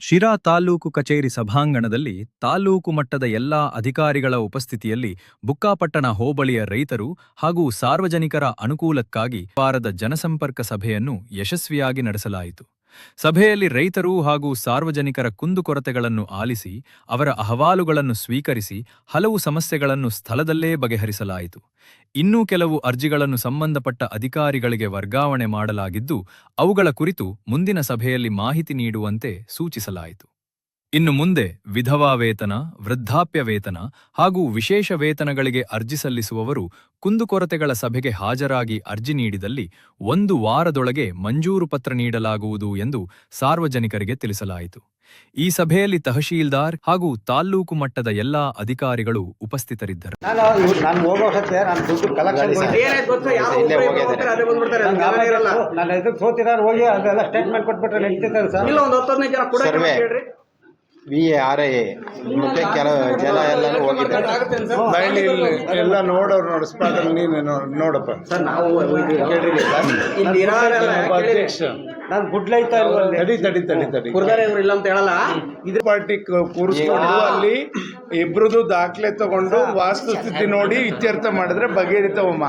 ಶಿರಾ ತಾಲೂಕು ಕಚೇರಿ ಸಭಾಂಗಣದಲ್ಲಿ ತಾಲೂಕು ಮಟ್ಟದ ಎಲ್ಲಾ ಅಧಿಕಾರಿಗಳ ಉಪಸ್ಥಿತಿಯಲ್ಲಿ ಬುಕ್ಕಾಪಟ್ಟಣ ಹೋಬಳಿಯ ರೈತರು ಹಾಗೂ ಸಾರ್ವಜನಿಕರ ಅನುಕೂಲಕ್ಕಾಗಿ ವಾರದ ಜನಸಂಪರ್ಕ ಸಭೆಯನ್ನು ಯಶಸ್ವಿಯಾಗಿ ನಡೆಸಲಾಯಿತು. ಸಭೆಯಲ್ಲಿ ರೈತರು ಹಾಗೂ ಸಾರ್ವಜನಿಕರ ಕುಂದುಕೊರತೆಗಳನ್ನು ಆಲಿಸಿ ಅವರ ಅಹವಾಲುಗಳನ್ನು ಸ್ವೀಕರಿಸಿ ಹಲವು ಸಮಸ್ಯೆಗಳನ್ನು ಸ್ಥಳದಲ್ಲೇ ಬಗೆಹರಿಸಲಾಯಿತು. ಇನ್ನೂ ಕೆಲವು ಅರ್ಜಿಗಳನ್ನು ಸಂಬಂಧಪಟ್ಟ ಅಧಿಕಾರಿಗಳಿಗೆ ವರ್ಗಾವಣೆ ಮಾಡಲಾಗಿದ್ದು ಅವುಗಳ ಕುರಿತು ಮುಂದಿನ ಸಭೆಯಲ್ಲಿ ಮಾಹಿತಿ ನೀಡುವಂತೆ ಸೂಚಿಸಲಾಯಿತು. ಇನ್ನು ಮುಂದೆ ವಿಧವಾ ವೇತನ, ವೃದ್ಧಾಪ್ಯ ವೇತನ ಹಾಗೂ ವಿಶೇಷ ವೇತನಗಳಿಗೆ ಅರ್ಜಿ ಸಲ್ಲಿಸುವವರು ಕುಂದುಕೊರತೆಗಳ ಸಭೆಗೆ ಹಾಜರಾಗಿ ಅರ್ಜಿ ನೀಡಿದಲ್ಲಿ 1 ವಾರದೊಳಗೆ ಮಂಜೂರು ಪತ್ರ ನೀಡಲಾಗುವುದು ಎಂದು ಸಾರ್ವಜನಿಕರಿಗೆ ತಿಳಿಸಲಾಯಿತು. ಈ ಸಭೆಯಲ್ಲಿ ತಹಶೀಲ್ದಾರ್ ಹಾಗೂ ತಾಲ್ಲೂಕು ಮಟ್ಟದ ಎಲ್ಲಾ ಅಧಿಕಾರಿಗಳು ಉಪಸ್ಥಿತರಿದ್ದರು. VARA ಮತ್ತೆ ಕೆಲವು ಜನ ಎಲ್ಲರೂ ಹೋಗಿದ್ದಾರೆ. ಎಲ್ಲ ನೋಡೋರು ನೋಡಿಸ್ಪಾದ್ರೆ ನೀನು ನೋಡಪ್ಪ ಸರ್. ನಾವು ಅಧ್ಯಕ್ಷ ನಾನು ಗುಡ್ಲೈತಾ ತಡಿ ಇಲ್ಲ ಅಂತ ಹೇಳಲ್ಲ. ಇದು ಪಾರ್ಟಿ ಕೂರಿಸ್ಕೊಂಡು ಅಲ್ಲಿ ಇಬ್ರದ್ದು ದಾಖಲೆ ತಗೊಂಡು ವಾಸ್ತುಸ್ಥಿತಿ ನೋಡಿ ಇತ್ಯರ್ಥ ಮಾಡಿದ್ರೆ ಬಗೆಹರಿತವಮ್ಮ.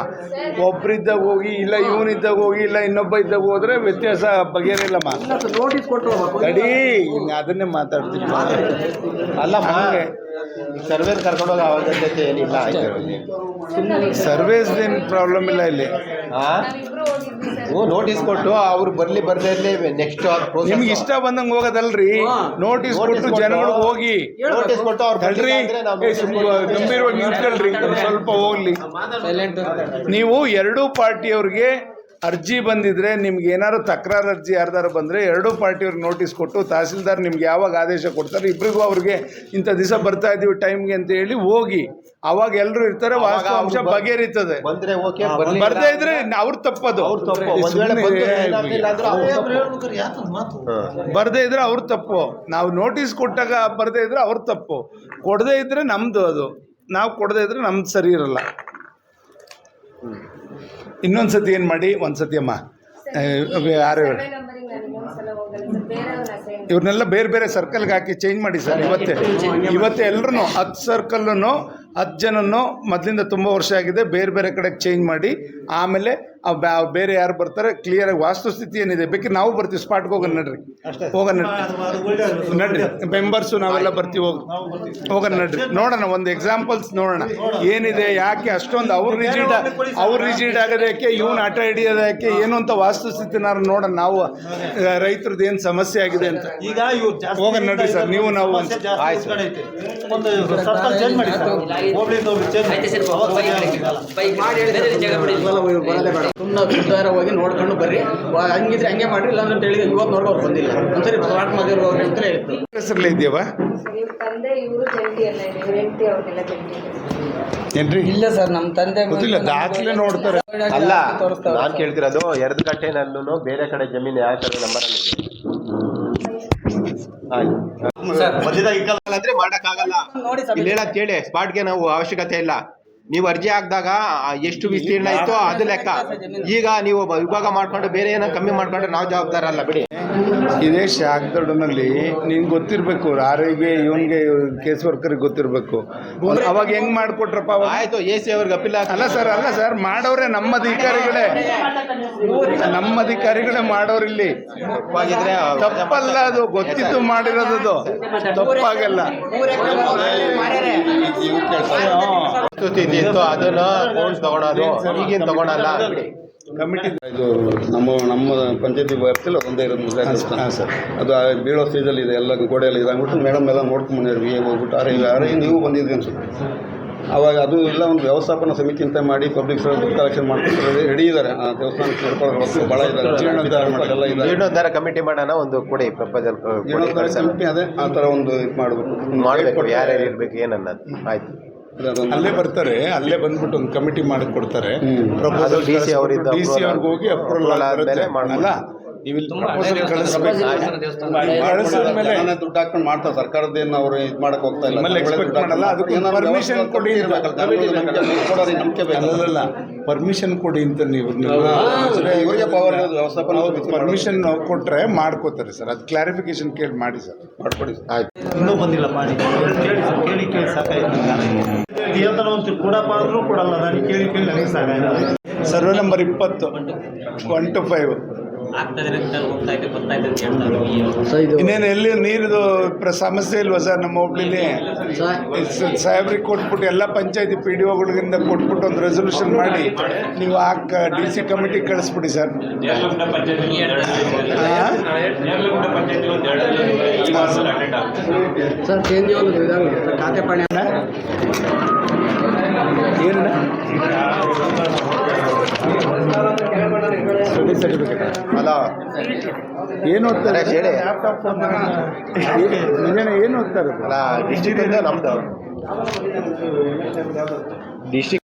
ಒಬ್ರಿದ್ದಾಗ ಹೋಗಿ ಇಲ್ಲ ಇವನಿದ್ದಾಗ ಹೋಗಿ ಇಲ್ಲ ಇನ್ನೊಬ್ಬ ಇದ್ದಾಗ ಹೋದ್ರೆ ವ್ಯತ್ಯಾಸ ಬಗೆಹರಿಲ್ಲಮ್ಮ. ನೋಟಿಸ್ ಕೊಟ್ಟು ತಡಿ ಅದನ್ನೇ ಮಾತಾಡ್ತೀನಿ. ಅಲ್ಲ ಸರ್ವೇರ್ ಕರ್ಕೊಂಡೋಗ ಅವಶ್ಯಕತೆ ಏನಿಲ್ಲ. ಸರ್ವೇಸ್ ಏನು ಪ್ರಾಬ್ಲಮ್ ಇಲ್ಲ ಇಲ್ಲಿ. ನೋಟಿಸ್ ಕೊಟ್ಟು ಅವ್ರು ಬರ್ದೇ ಇರಲಿ. ನೆಕ್ಸ್ಟ್ ನಿಮ್ಗೆ ಇಷ್ಟ ಬಂದಂಗೆ ಹೋಗೋದಲ್ರಿ. ನೋಟಿಸ್ ಕೊಟ್ಟು ಜನಗಳಿಗೆ ಹೋಗಿ ನೋಟಿಸ್ ಕೊಟ್ಟು ಅವ್ರು ತಡ್ರಿ ಗಂಭೀರವಾಗಿ ನಿಂತ್ಕೊಳ್ರಿ, ಸ್ವಲ್ಪ ಹೋಗ್ಲಿ. ನೀವು ಎರಡೂ ಪಾರ್ಟಿಯವ್ರಿಗೆ ಅರ್ಜಿ ಬಂದಿದ್ರೆ ನಿಮ್ಗೆ ಏನಾದ್ರು ತಕರಾರು ಅರ್ಜಿ ಯಾರ್ದಾರು ಬಂದರೆ ಎರಡೂ ಪಾರ್ಟಿಯವ್ರಿಗೆ ನೋಟಿಸ್ ಕೊಟ್ಟು ತಹಸೀಲ್ದಾರ್ ನಿಮ್ಗೆ ಯಾವಾಗ ಆದೇಶ ಕೊಡ್ತಾರೆ ಇಬ್ಬರಿಗೂ ಅವ್ರಿಗೆ ಇಂಥ ದಿವಸ ಬರ್ತಾ ಇದ್ದೀವಿ ಟೈಮ್ಗೆ ಅಂತ ಹೇಳಿ ಹೋಗಿ. ಅವಾಗ ಎಲ್ಲರೂ ಇರ್ತಾರೆ, ವಾಸ್ತವಾಂಶ ಬಗೆಹರಿತದೆ. ಬರ್ದೇ ಇದ್ರೆ ಅವ್ರು ತಪ್ಪದು. ಬರ್ದೇ ಇದ್ರೆ ಅವ್ರು ತಪ್ಪು. ನಾವು ನೋಟಿಸ್ ಕೊಟ್ಟಾಗ ಬರ್ದೇ ಇದ್ರೆ ಅವ್ರು ತಪ್ಪು. ಕೊಡದೇ ಇದ್ರೆ ನಮ್ದು ಅದು. ನಾವು ಕೊಡದೇ ಇದ್ರೆ ನಮ್ದು ಸರಿ ಇರಲ್ಲ. ಇನ್ನೊಂದು ಸತಿ ಏನು ಮಾಡಿ, ಒಂದು ಸತಿ ಅಮ್ಮ ಯಾರು ಇವ್ರನ್ನೆಲ್ಲ ಬೇರೆ ಬೇರೆ ಸರ್ಕಲ್ಗೆ ಹಾಕಿ ಚೇಂಜ್ ಮಾಡಿ ಸರ್. ಇವತ್ತೇ ಎಲ್ಲರೂ 10 ಸರ್ಕಲ್ಲೂ 10 ಜನನ್ನು ಮೊದಲಿಂದ ತುಂಬ ವರ್ಷ ಆಗಿದೆ ಬೇರೆ ಬೇರೆ ಕಡೆಗೆ ಚೇಂಜ್ ಮಾಡಿ ಆಮೇಲೆ ಬೇರೆ ಯಾರು ಬರ್ತಾರೆ ಕ್ಲಿಯರಾಗಿ ವಾಸ್ತುಸ್ಥಿತಿ ಏನಿದೆ ಬೇಕಿ ನಾವು ಬರ್ತೀವಿ. ಸ್ಪಾಟ್ಗೆ ಹೋಗೋಣ ನಡ್ರಿ, ನಡ್ರಿ ಮೆಂಬರ್ಸು ನಾವೆಲ್ಲ ಬರ್ತೀವಿ. ಹೋಗೋಣ ನಡ್ರಿ, ನೋಡೋಣ ಒಂದು ಎಕ್ಸಾಂಪಲ್ಸ್ ನೋಡೋಣ ಏನಿದೆ, ಯಾಕೆ ಅಷ್ಟೊಂದು ಅವ್ರು ರಿಜಿಡ್ ಆಗೋದಕ್ಕೆ ಇವ್ನು ಆಟ ಹಿಡಿಯೋದಕ್ಕೆ ಏನು ಅಂತ ವಾಸ್ತುಸ್ಥಿತಿನಾರು ನೋಡೋಣ. ನಾವು ರೈತರದ್ದು ಏನು ಸಮಸ್ಯೆ ಆಗಿದೆ ಅಂತ ಹೋಗೋಣ ನಡ್ರಿ ಸರ್. ನೀವು ನಾವು ಹೋಗಿ ನೋಡ್ಕೊಂಡು ಬರ್ರಿ, ಹಂಗಿದ್ರೆ ಹಂಗೆ ಮಾಡ್ರಿ, ಇಲ್ಲ ಅಂತ ಹೇಳಿ ಇವತ್ತು ನೋಡೋರು ಬಂದಿಲ್ಲ ಒಂದ್ಸರಿ ಸ್ಟಾರ್ಟ್ ಮಾಡಿದ್ರು ಅಂತ ಹೇಳಿತ್ತು. ಹೆಸರಲ್ಲಿ ಇದೆಯಾ ಏನ್ರಿ? ಇಲ್ಲ ಸರ್, ನಮ್ಮ ತಂದೆ ಗೊತ್ತಿಲ್ಲ, ದಾಖಲೆ ನೋಡ್ತಾರೆ. ಅಲ್ಲ ನಾನು ಕೇಳ್ತಿರೋದು 2 ಗಂಟೆನಲ್ಲೂ ಬೇರೆ ಕಡೆ ಜಮೀನು ಯಾವ ಥರ ನಂಬರ್ ಅಂದ್ರೆ ಮಾಡೋಕ್ಕಾಗಲ್ಲ. ಇಲ್ಲಿ ಹೇಳಕ್ ಕೇಳಿ, ಸ್ಪಾಟ್ಗೆ ನಾವು ಅವಶ್ಯಕತೆ ಇಲ್ಲ. ನೀವು ಅರ್ಜಿ ಹಾಕಿದಾಗ ಎಷ್ಟು ವಿಸ್ತೀರ್ಣ ಇತ್ತು ಅದು ಲೆಕ್ಕ. ಈಗ ನೀವು ವಿಭಾಗ ಮಾಡ್ಕೊಂಡು ಬೇರೆ ಏನೋ ಕಮ್ಮಿ ಮಾಡ್ಕೊಂಡ್ರೆ ನಾವು ಜವಾಬ್ದಾರ ಅಲ್ಲ ಬಿಡಿ. ಇದೇ ಶಾಖದೊಡನಲ್ಲಿ ನಿನ್ಗೆ ಗೊತ್ತಿರಬೇಕು, ಆರೋಗ್ಯ ಇವನ್ಗೆ ಕೇಸ್ ವರ್ಕರಿಗೆ ಗೊತ್ತಿರಬೇಕು. ಅವಾಗ ಹೆಂಗ್ ಮಾಡಿಕೊಟ್ರಪ್ಪ? ಆಯ್ತು, AC ಅವ್ರಿಗೆ ಅಪೀಲ್ ಅಲ್ಲ ಸರ್ ಮಾಡೋರೆ ನಮ್ಮ ಅಧಿಕಾರಿಗಳೇ ಮಾಡೋರಿಲ್ಲಿ. ತಪ್ಪಲ್ಲ, ಅದು ಗೊತ್ತಿದ್ದು ಮಾಡಿರೋದು ತಪ್ಪಾಗಲ್ಲ. ಅದನ್ನ ತಗೊಳೋದು ಈಗೇನು ತಗೊಳಲ್ಲ. ಕಮಿಟಿ ಇದು ನಮ್ಮ ಪಂಚಾಯತಿ ವ್ಯಾಪ್ತಿಯಲ್ಲಿ ಅದೊಂದೇ ಇರೋದು ಸರ್. ಅದು ಬೀಳೋ ಸ್ಟೇಜಲ್ಲಿ ಇದೆ, ಎಲ್ಲ ಗೋಡೆಯಲ್ಲಿ ಇದಾಗ್ಬಿಟ್ಟು ಮೇಡಮ್ ಎಲ್ಲ ನೋಡ್ಕೊಂಡು ಬಂದಿದ್ವಿ. ಹೋಗ್ಬಿಟ್ಟು ಆರೇ ನೀವು ಬಂದಿದ್ವಿ ಅನ್ಸುತ್ತೆ. ಅವಾಗ ಅದು ಎಲ್ಲ ಒಂದು ವ್ಯವಸ್ಥಾಪನಾ ಸಮಿತಿ ಅಂತ ಮಾಡಿ ಪಬ್ಲಿಕ್ ಕಲೆಕ್ಷನ್ ಮಾಡ್ಕೊಂಡು ರೆಡಿ ಇದ್ದಾರೆ. ದೇವಸ್ಥಾನ ನಡ್ಕೊಳ್ಳೋ ಭಾಳ ಇದ್ದಾರೆ, ಜೀರ್ಣೋದ್ಧಾರ ಕಮಿಟಿ ಮಾಡೋಣ ಒಂದು ಕೊಡಿ ಪ್ರಪೋಸಲ್. ಜೀರ್ಣೋದ್ಧಾರ ಕಮಿಟಿ ಅದೇ ಆ ಥರ ಒಂದು ಇದು ಮಾಡಬೇಕು, ಯಾರ್ಯಾರು ಇರಬೇಕು ಏನನ್ನೋದು. ಆಯ್ತು, ಅಲ್ಲೇ ಬರ್ತಾರೆ, ಅಲ್ಲೇ ಬಂದ್ಬಿಟ್ಟು ಒಂದು ಕಮಿಟಿ ಮಾಡಿ ಕೊಡ್ತಾರೆ. DC ಅವ್ರಿಗೆ ಹೋಗಿ ಅಪ್ರೂವಲ್ ಅಲ್ಲ ನೀವು ಇಲ್ಲಿ ಪ್ರಪೋಸಲ್ ಕಳಿಸ್ಬೇಕು. ಕಳಿಸಿದ ಮೇಲೆ ಜನನೇ ದುಡ್ಡು ಹಾಕೊಂಡು ಮಾಡ್ತಾರೆ, ಸರ್ಕಾರದ್ದೇನು ಅವರು ಇದು ಮಾಡಕ್ ಹೋಗ್ತಾ ಇಲ್ಲ. ಆಮೇಲೆ expect ಮಾಡಲ್ಲ, ಅದಕ್ಕೆ ಏನಾದ್ರು permission ವ್ಯವಸ್ಥೆ ಕೊಡಿ ಅಂತ. ಇರ್ಬೇಕಲ್ಲ, ಜನಗಳಿಗೆ ನಂಬಿಕೆ ಬೇಕಲ್ಲ. ಅಲ್ಲಲ್ಲ ಪರ್ಮಿಷನ್ ಕೊಡಿ ಅಂತ ನೀವು ಇವರಿಗೆ ಪವರ್ ವ್ಯವಸ್ಥಾಪನ ಪರ್ಮಿಷನ್ ಕೊಟ್ರೆ ಮಾಡ್ಕೋತಾರೆ ಸರ್. ಅದು ಕ್ಲಾರಿಫಿಕೇಶನ್ ಕೇಳಿ ಮಾಡಿ ಸರ್, ಮಾಡ್ಕೊಡಿ ಸರ್. ಆಯ್ತು. ಇನ್ನೂ ಬಂದಿಲ್ಲ ಮಾಡಿ ಕೇಳಿ ಸಾಕಾಯ್ತು. ಹೇಳ್ತಾನೆ ಒಂಚೂರು ಕೊಡಪ್ಪ ಅಂದ್ರೂ ಕೊಡಲ್ಲ, ನನಗೆ ಕೇಳಿ ನನಗೆ ಸಾಕಾಯ್ತು. Survey number 20 1 to 5. ಇನ್ನೇನು ಎಲ್ಲಿ ನೀರಿದು ಸಮಸ್ಯೆ ಇಲ್ವಾ ಸರ್ ನಮ್ಮ ಹೋಬ್ಳಿಲಿ? ಸಾಹೇಬ್ರಿಗೆ ಕೊಟ್ಬಿಟ್ಟು ಎಲ್ಲ ಪಂಚಾಯತಿ PDOಗಳಿಂದ ಕೊಟ್ಬಿಟ್ಟು ಒಂದು ರೆಸೊಲ್ಯೂಷನ್ ಮಾಡಿ ನೀವು DC ಕಮಿಟಿ ಕಳಿಸ್ಬಿಡಿ ಸರ್. ಸರ್ ಚೇಂಜ್ ಒಂದು ಖಾತೆ ಪಾಣಿ ಏನು ಸ್ಟಡಿ ಸರ್ಟಿಫಿಕೇಟ್ ಅಲ್ಲ ಏನು ಓದ್ತಾರೆ? ಹೇಳಿ. ಏನು ಓದ್ತಾರೆ? ಅಲ್ಲ ಡಿಸ್ಟ್ರಿಕ್ಟ್ ನಮ್ದು ಡಿಸ್ಟ್ರಿಕ್ಟ್